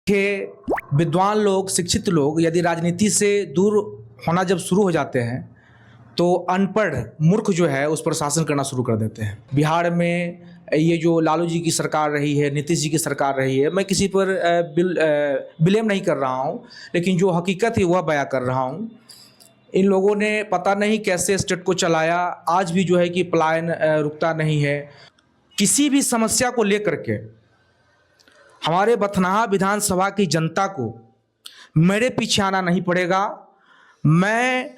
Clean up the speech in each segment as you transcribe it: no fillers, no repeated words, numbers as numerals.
के विद्वान लोग, शिक्षित लोग यदि राजनीति से दूर होना जब शुरू हो जाते हैं तो अनपढ़ मूर्ख जो है उस पर शासन करना शुरू कर देते हैं। बिहार में ये जो लालू जी की सरकार रही है, नीतीश जी की सरकार रही है, मैं किसी पर ब्लेम नहीं कर रहा हूँ, लेकिन जो हकीकत है वह बयां कर रहा हूँ। इन लोगों ने पता नहीं कैसे स्टेट को चलाया, आज भी जो है कि पलायन रुकता नहीं है। किसी भी समस्या को लेकर के हमारे बथनाहा विधानसभा की जनता को मेरे पीछे आना नहीं पड़ेगा। मैं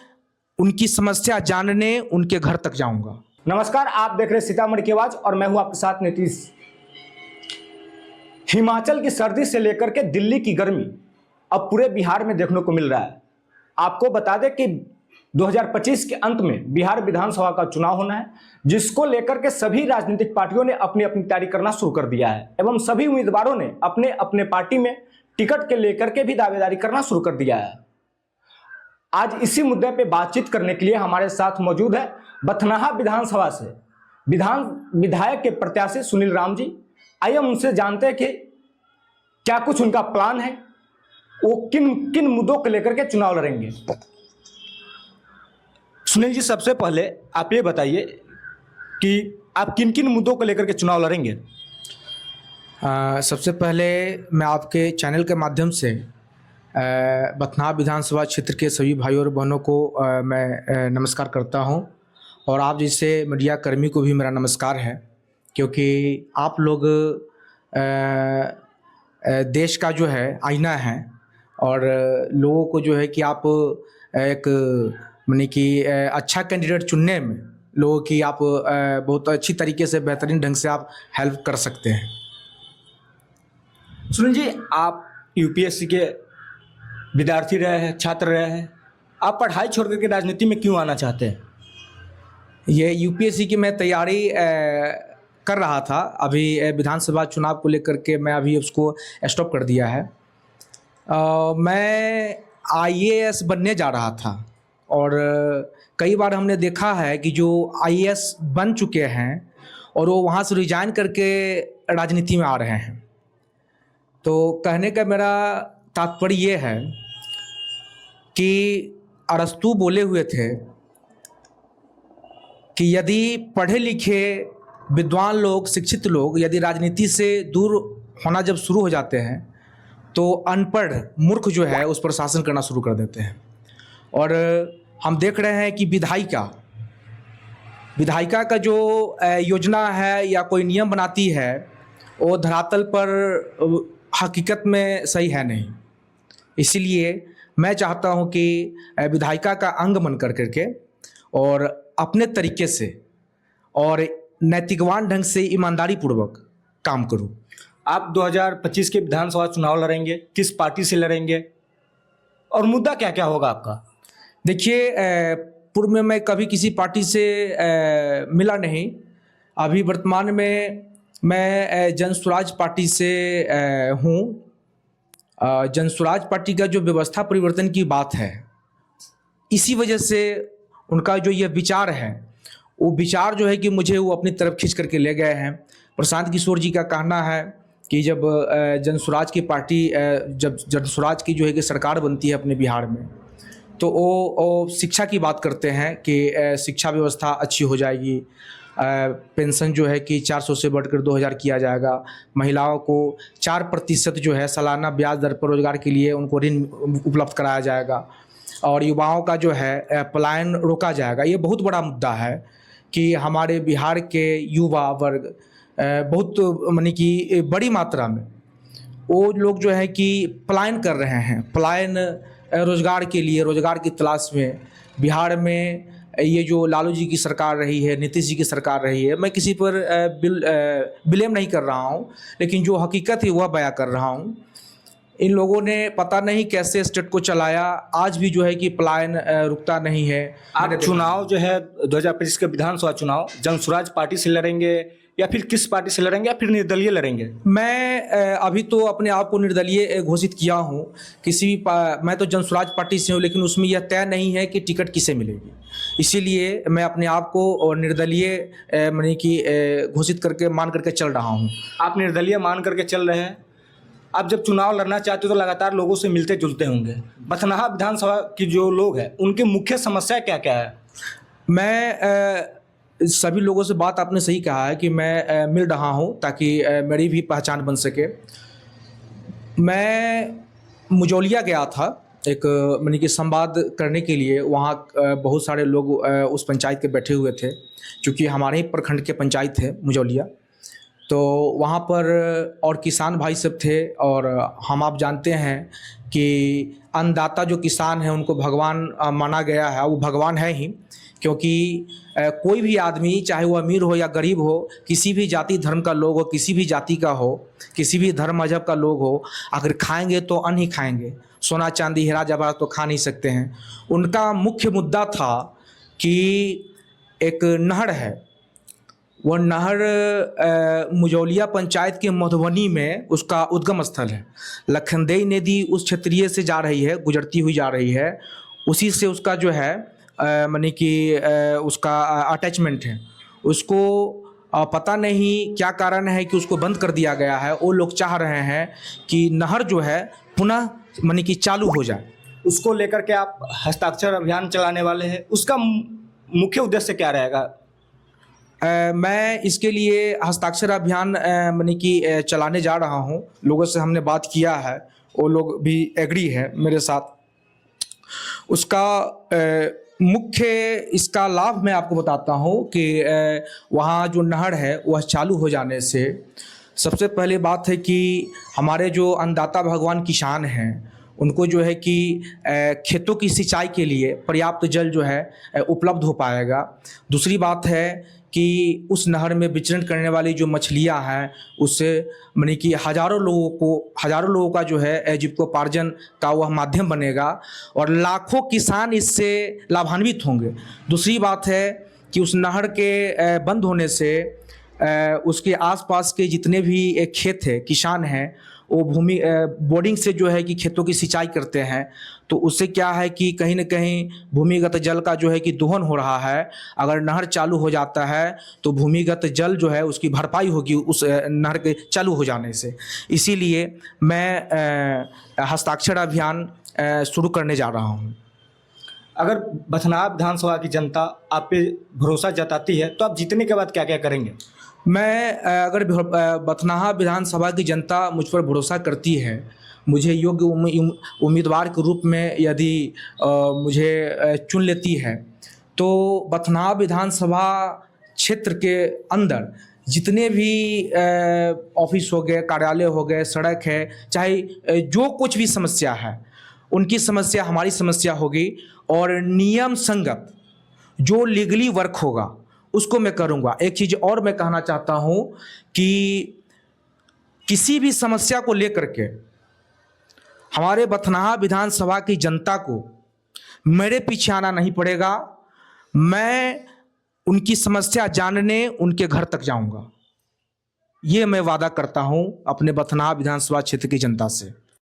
उनकी समस्या जानने उनके घर तक जाऊंगा। नमस्कार, आप देख रहे हैं सीतामढ़ी की आवाज और मैं हूं आपके साथ नीतीश। हिमाचल की सर्दी से लेकर के दिल्ली की गर्मी अब पूरे बिहार में देखने को मिल रहा है। आपको बता दें कि 2025 के अंत में बिहार विधानसभा का चुनाव होना है, जिसको लेकर के सभी राजनीतिक पार्टियों ने अपनी अपनी तैयारी करना शुरू कर दिया है एवं सभी उम्मीदवारों ने अपने अपने पार्टी में टिकट के लेकर के भी दावेदारी करना शुरू कर दिया है। आज इसी मुद्दे पे बातचीत करने के लिए हमारे साथ मौजूद है बथनाहा विधानसभा से विधायक के प्रत्याशी सुनील राम जी। आइए हम उनसे जानते हैं कि क्या कुछ उनका प्लान है, वो किन किन मुद्दों को लेकर के चुनाव लड़ेंगे। सुनील जी, सबसे पहले आप ये बताइए कि आप किन किन मुद्दों को लेकर के चुनाव लड़ेंगे। सबसे पहले मैं आपके चैनल के माध्यम से बथनाहा विधानसभा क्षेत्र के सभी भाइयों और बहनों को मैं नमस्कार करता हूं, और आप जैसे मीडिया कर्मी को भी मेरा नमस्कार है, क्योंकि आप लोग देश का जो है आईना है, और लोगों को जो है कि आप एक माने कि अच्छा कैंडिडेट चुनने में लोगों की आप बहुत अच्छी तरीके से, बेहतरीन ढंग से आप हेल्प कर सकते हैं। सुनील जी, आप यूपीएससी के विद्यार्थी रहे हैं, छात्र रहे हैं, आप पढ़ाई छोड़ करके राजनीति में क्यों आना चाहते हैं? ये यूपीएससी की मैं तैयारी कर रहा था, अभी विधानसभा चुनाव को लेकर के मैं अभी उसको स्टॉप कर दिया है। मैं आईएएस बनने जा रहा था, और कई बार हमने देखा है कि जो आईएएस बन चुके हैं और वो वहाँ से रिजाइन करके राजनीति में आ रहे हैं। तो कहने का मेरा तात्पर्य ये है कि अरस्तु बोले हुए थे कि यदि पढ़े लिखे विद्वान लोग, शिक्षित लोग यदि राजनीति से दूर होना जब शुरू हो जाते हैं तो अनपढ़ मूर्ख जो है उस पर शासन करना शुरू कर देते हैं। और हम देख रहे हैं कि विधायिका का जो योजना है या कोई नियम बनाती है वो धरातल पर हकीकत में सही है नहीं। इसीलिए मैं चाहता हूं कि विधायिका का अंग बन कर करके और अपने तरीके से और नैतिकवान ढंग से ईमानदारी पूर्वक काम करूं। आप 2025 के विधानसभा चुनाव लड़ेंगे, किस पार्टी से लड़ेंगे और मुद्दा क्या क्या होगा आपका? देखिए, पूर्व में मैं कभी किसी पार्टी से मिला नहीं। अभी वर्तमान में मैं जनसुराज पार्टी से हूँ। जनसुराज पार्टी का जो व्यवस्था परिवर्तन की बात है, इसी वजह से उनका जो ये विचार है, वो विचार जो है कि मुझे वो अपनी तरफ खींच करके ले गए हैं। प्रशांत किशोर जी का कहना है कि जब जनसुराज की पार्टी, जब जनसुराज की जो है कि सरकार बनती है अपने बिहार में, तो वो शिक्षा की बात करते हैं कि शिक्षा व्यवस्था अच्छी हो जाएगी, पेंशन जो है कि 400 से बढ़कर 2000 किया जाएगा, महिलाओं को 4% जो है सालाना ब्याज दर पर रोजगार के लिए उनको ऋण उपलब्ध कराया जाएगा, और युवाओं का जो है पलायन रोका जाएगा। ये बहुत बड़ा मुद्दा है कि हमारे बिहार के युवा वर्ग बहुत माने कि बड़ी मात्रा में वो लोग जो है कि पलायन कर रहे हैं। पलायन रोजगार के लिए, रोजगार की तलाश में बिहार में ये जो लालू जी की सरकार रही है, नीतीश जी की सरकार रही है, मैं किसी पर ब्लेम नहीं कर रहा हूँ, लेकिन जो हकीकत है वह बयां कर रहा हूँ। इन लोगों ने पता नहीं कैसे स्टेट को चलाया, आज भी जो है कि पलायन रुकता नहीं है। आप चुनाव जो है 2025 के विधानसभा चुनाव जनसुराज पार्टी से लड़ेंगे या फिर किस पार्टी से लड़ेंगे या फिर निर्दलीय लड़ेंगे? मैं अभी तो अपने आप को निर्दलीय घोषित किया हूँ। मैं तो जनसुराज पार्टी से हूँ, लेकिन उसमें यह तय नहीं है कि टिकट किसे मिलेगी, इसीलिए मैं अपने आप को निर्दलीय माने कि घोषित करके मान करके चल रहा हूँ। आप निर्दलीय मान करके चल रहे हैं, आप जब चुनाव लड़ना चाहते हो तो लगातार लोगों से मिलते जुलते होंगे। बथनाहा विधानसभा की जो लोग हैं उनकी मुख्य समस्या क्या क्या है? मैं सभी लोगों से बात आपने सही कहा है कि मैं मिल रहा हूं ताकि मेरी भी पहचान बन सके। मैं मुजौलिया गया था एक माने कि संवाद करने के लिए। वहाँ बहुत सारे लोग उस पंचायत के बैठे हुए थे, क्योंकि हमारे ही प्रखंड के पंचायत है मुजौलिया। तो वहाँ पर और किसान भाई सब थे, और हम आप जानते हैं कि अन्नदाता जो किसान हैं उनको भगवान माना गया है। वो भगवान है ही, क्योंकि कोई भी आदमी चाहे वो अमीर हो या गरीब हो, किसी भी जाति धर्म का लोग हो, किसी भी जाति का हो, किसी भी धर्म मजहब का लोग हो, अगर खाएंगे तो अन्न ही खाएंगे। सोना चांदी हीरा जवाहरात तो खा नहीं सकते हैं। उनका मुख्य मुद्दा था कि एक नहर है, वो नहर मुजौलिया पंचायत के मधुबनी में उसका उद्गम स्थल है। लखनदेई नदी उस क्षेत्रीय से जा रही है, गुजरती हुई जा रही है। उसी से उसका जो है माने कि उसका अटैचमेंट है। उसको पता नहीं क्या कारण है कि उसको बंद कर दिया गया है। वो लोग चाह रहे हैं कि नहर जो है पुनः माने कि चालू हो जाए। उसको लेकर के आप हस्ताक्षर अभियान चलाने वाले हैं, उसका मुख्य उद्देश्य क्या रहेगा? मैं इसके लिए हस्ताक्षर अभियान माने कि चलाने जा रहा हूं। लोगों से हमने बात किया है, वो लोग भी एग्री है मेरे साथ। उसका मुख्य इसका लाभ मैं आपको बताता हूं कि वहाँ जो नहर है वह चालू हो जाने से सबसे पहले बात है कि हमारे जो अन्नदाता भगवान किसान हैं उनको जो है कि खेतों की सिंचाई के लिए पर्याप्त जल जो है उपलब्ध हो पाएगा। दूसरी बात है कि उस नहर में विचरण करने वाली जो मछलियां हैं उससे माने कि हज़ारों लोगों का जो है जीविकोपार्जन का वह माध्यम बनेगा, और लाखों किसान इससे लाभान्वित होंगे। दूसरी बात है कि उस नहर के बंद होने से उसके आसपास के जितने भी खेत हैं, किसान हैं, वो भूमि बोर्डिंग से जो है कि खेतों की सिंचाई करते हैं। तो उससे क्या है कि कहीं न कहीं भूमिगत जल का जो है कि दोहन हो रहा है। अगर नहर चालू हो जाता है तो भूमिगत जल जो है उसकी भरपाई होगी उस नहर के चालू हो जाने से। इसीलिए मैं हस्ताक्षर अभियान शुरू करने जा रहा हूँ। अगर बथनाहा विधानसभा की जनता आप पे भरोसा जताती है तो आप जीतने के बाद क्या क्या करेंगे? मैं अगर बथनाहा विधानसभा की जनता मुझ पर भरोसा करती है, मुझे योग्य उम्मीदवार के रूप में यदि मुझे चुन लेती है, तो बथनाहा विधानसभा क्षेत्र के अंदर जितने भी ऑफिस हो गए, कार्यालय हो गए, सड़क है, चाहे जो कुछ भी समस्या है, उनकी समस्या हमारी समस्या होगी, और नियम संगत जो लीगली वर्क होगा उसको मैं करूंगा। एक चीज़ और मैं कहना चाहता हूं कि किसी भी समस्या को लेकर के हमारे बथनाहा विधानसभा की जनता को मेरे पीछे आना नहीं पड़ेगा। मैं उनकी समस्या जानने उनके घर तक जाऊंगा। ये मैं वादा करता हूं अपने बथनाहा विधानसभा क्षेत्र की जनता से।